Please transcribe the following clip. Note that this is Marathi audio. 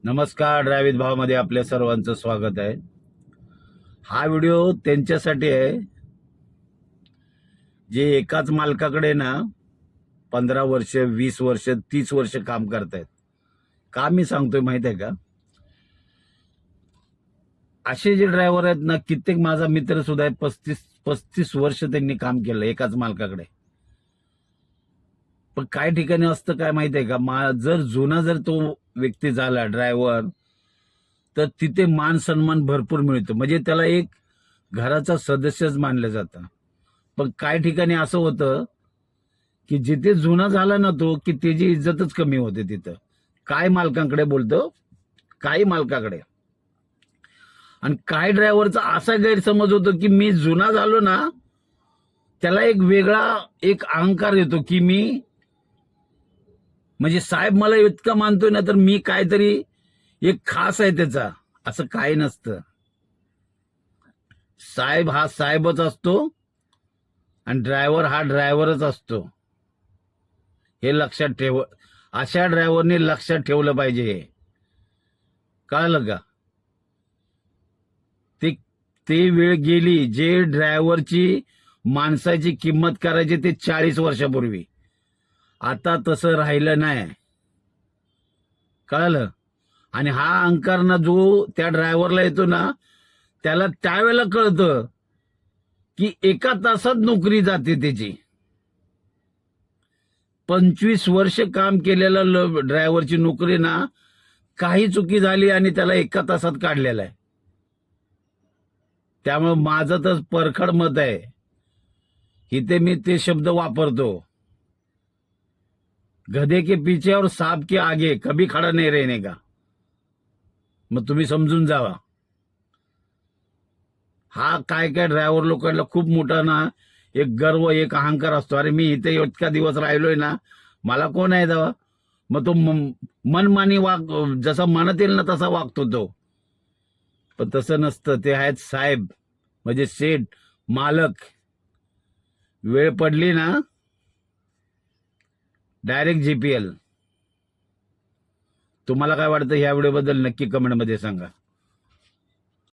नमस्कार. ड्रायव्हित भावामध्ये आपल्या सर्वांचं स्वागत आहे. हा व्हिडिओ त्यांच्यासाठी आहे जे एकाच मालकाकडे ना 15 वर्ष, 20 वर्ष, 30 वर्ष काम करतायत. का मी सांगतोय माहित आहे का? असे जे ड्रायव्हर आहेत ना, कित्येक माझा मित्र सुद्धा आहे, 35 वर्ष त्यांनी काम केलं एकाच मालकाकडे. पण काही ठिकाणी असतं काय माहित आहे का, जर जुना जर तो व्यक्ती झाला ड्रायव्हर, तर तिथे मान सन्मान भरपूर मिळतो, म्हणजे त्याला एक घराचा सदस्यच मानलं जातं. पण काही ठिकाणी असं होतं की जिथे जुना झाला ना तो, की त्याची इज्जतच कमी होते तिथं. काय मालकांकडे बोलतो, काही मालकाकडे. आणि काय ड्रायव्हरचा असा गैरसमज होतो की मी जुना झालो ना, त्याला एक वेगळा एक अहंकार येतो की मी म्हणजे साहेब मला इतका मानतोय ना, तर मी काहीतरी एक खास आहे त्याचा. असं काही नसतं. साहेब हा साहेबच असतो आणि ड्रायव्हर हा ड्रायव्हरच असतो. हे लक्षात ठेव. अशा ड्रायव्हरने लक्षात ठेवलं पाहिजे. कळलं का? ते वेळ गेली जे ड्रायव्हरची माणसाची किंमत करायची ते 40 वर्षापूर्वी. आता तसं राहिलं नाही. कळलं? आणि हा अहंकार ना जो त्या ड्रायव्हरला येतो ना, त्याला त्यावेळेला कळतं की एका तासात नोकरी जाते त्याची. 25 वर्ष काम केलेला ड्रायव्हरची नोकरी ना, काही चुकी झाली आणि त्याला एका तासात काढलेला आहे. त्यामुळे माझं तर परखड मत आहे, इथे मी ते शब्द वापरतो, गधे के पीछे और सांप के आगे कभी खड़ा नहीं रहने का. मग तुम्ही समजून जावा. हा काय ड्रायव्हर लोकांना खूप मोठा ना एक गर्व, एक अहंकार असतो. अरे मी इथे इतका दिवस राहिलोय ना, मला कोण आहे दावा. मग तो मनमानी जसा म्हणत येईल ना तसा वागतो तो. पण तसं नसतं. ते आहेत साहेब, म्हणजे सेठ, मालक. वेळ पडली ना डायरेक्ट जीपीएल. तुम्हाला काय वाटतं ह्या व्हिडिओबद्दल नक्की कमेंटमध्ये सांगा.